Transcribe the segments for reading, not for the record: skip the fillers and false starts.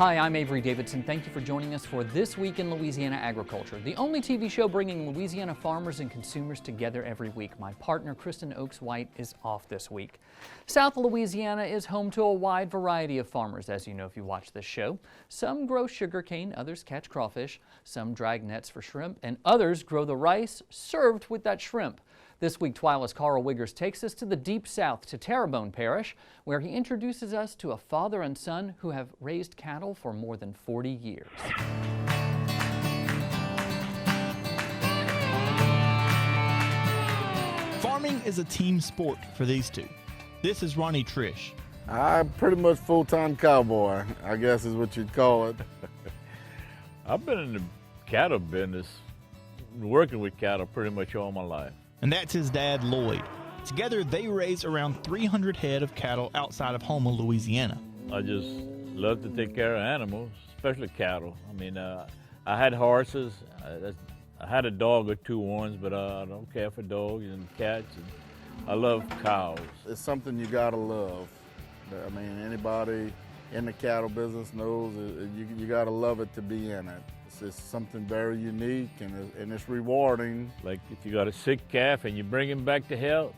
Hi, I'm Avery Davidson. Thank you for joining us for This Week in Louisiana Agriculture, the only TV show bringing Louisiana farmers and consumers together every week. My partner, Kristen Oakes-White, is off this week. South Louisiana is home to a wide variety of farmers, as you know if you watch this show. Some grow sugarcane, others catch crawfish, some drag nets for shrimp, and others grow the rice served with that shrimp. This week, Twyla's Karl Wiggers takes us to the deep south, to Terrebonne Parish, where he introduces us to a father and son who have raised cattle for more than 40 years. Farming is a team sport for these two. This is Ronnie Triche. I'm pretty much full-time cowboy, I guess is what you'd call it. I've been in the cattle business, working with cattle pretty much all my life. And that's his dad, Lloyd. Together, they raise around 300 head of cattle outside of Houma, Louisiana. I just love to take care of animals, especially cattle. I mean, I had horses. I had a dog or two once, but I don't care for dogs and cats. And I love cows. It's something you gotta love. I mean, anybody in the cattle business knows you gotta love it to be in it. It's something very unique and it's rewarding. Like if you got a sick calf and you bring him back to health,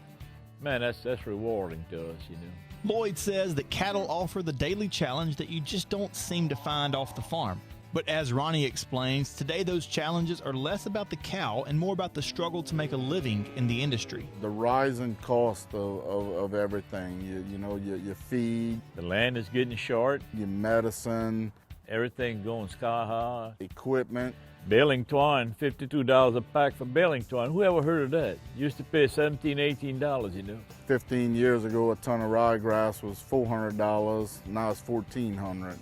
man, that's rewarding to us, you know. Lloyd says that cattle offer the daily challenge that you just don't seem to find off the farm. But as Ronnie explains, today those challenges are less about the cow and more about the struggle to make a living in the industry. The rising cost of everything, you know, your feed. The land is getting short. Your medicine. Everything going sky high. Equipment. Baling twine, $52 a pack for baling twine. Who ever heard of that? Used to pay $17, $18, you know. 15 years ago, a ton of ryegrass was $400. Now it's $1,400.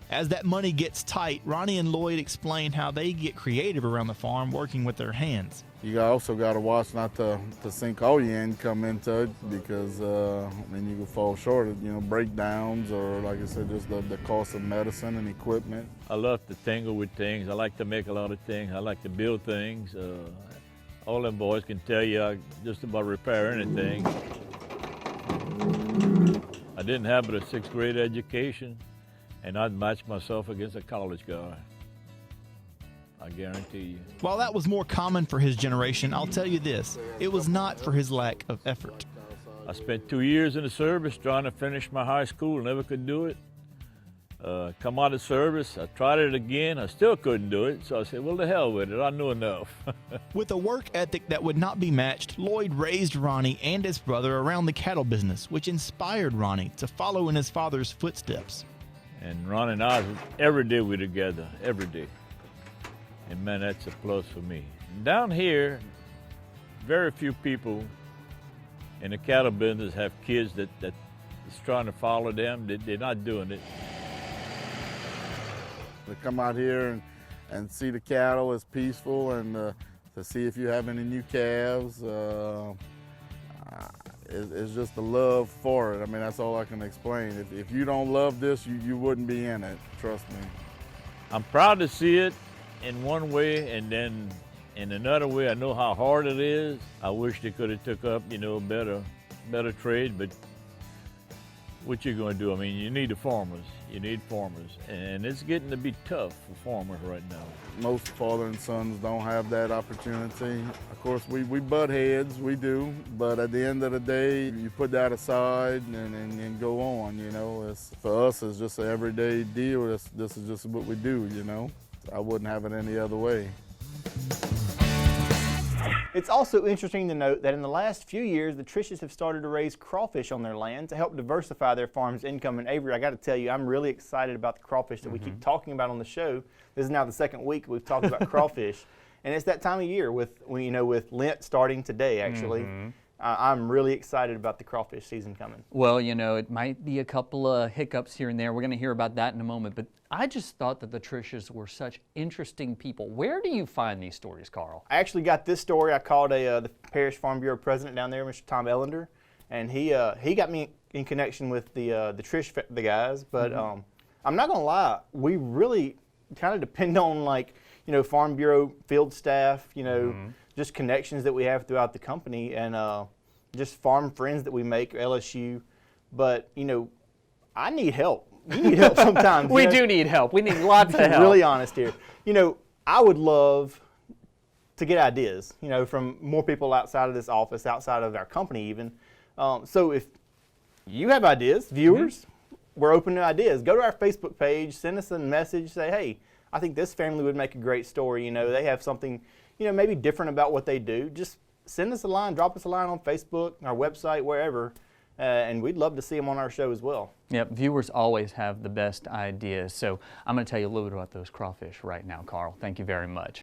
As that money gets tight, Ronnie and Lloyd explain how they get creative around the farm working with their hands. You also got to watch not to sink all your income into it because, I mean, you can fall short of, you know, breakdowns or, like I said, just the cost of medicine and equipment. I love to tingle with things. I like to make a lot of things. I like to build things. All them boys can tell you I just about repair anything. I didn't have but a 6th grade education, and I'd match myself against a college guy. I guarantee you. While that was more common for his generation, I'll tell you this, it was not for his lack of effort. I spent 2 years in the service trying to finish my high school, never could do it. Come out of service, I tried it again, I still couldn't do it, so I said, well, to hell with it, I knew enough. With a work ethic that would not be matched, Lloyd raised Ronnie and his brother around the cattle business, which inspired Ronnie to follow in his father's footsteps. And Ronnie and I, every day we're together, every day. And man, that's a plus for me. Down here, very few people in the cattle business have kids that is trying to follow them. They're not doing it. To come out here and see the cattle is peaceful, and to see if you have any new calves, it's just the love for it. I mean, that's all I can explain. If you don't love this, you wouldn't be in it, trust me. I'm proud to see it in one way, and then in another way, I know how hard it is. I wish they could have took up, you know, better trade, but what you gonna do? I mean, you need the farmers. You need farmers, and it's getting to be tough for farmers right now. Most father and sons don't have that opportunity. Of course, we butt heads, we do, but at the end of the day, you put that aside and go on, you know. For us, it's just an everyday deal. This is just what we do, you know. I wouldn't have it any other way. It's also interesting to note that in the last few years, the Triches have started to raise crawfish on their land to help diversify their farm's income. And Avery, I got to tell you, I'm really excited about the crawfish that we keep talking about on the show. This is now the second week we've talked about crawfish, and it's that time of year with Lent starting today. Actually, I'm really excited about the crawfish season coming. Well, you know, it might be a couple of hiccups here and there. We're going to hear about that in a moment. But I just thought that the Triches were such interesting people. Where do you find these stories, Karl? I actually got this story. I called the Parish Farm Bureau president down there, Mr. Tom Ellender, and he got me in connection with the Triche the guys. But I'm not going to lie, we really kind of depend on, like, you know, Farm Bureau field staff, you know, just connections that we have throughout the company, and just farm friends that we make, LSU. But, you know, I need help you need help sometimes. We do need help. We need lots of help. Really honest here. You know, I would love to get ideas, you know, from more people outside of this office, outside of our company even. So if you have ideas, viewers, we're open to ideas. Go to our Facebook page, send us a message, say, hey, I think this family would make a great story. You know, they have something, you know, maybe different about what they do. Just send us a line, drop us a line on Facebook, our website, wherever, and we'd love to see them on our show as well. Yep, viewers always have the best ideas. So I'm going to tell you a little bit about those crawfish right now, Karl. Thank you very much.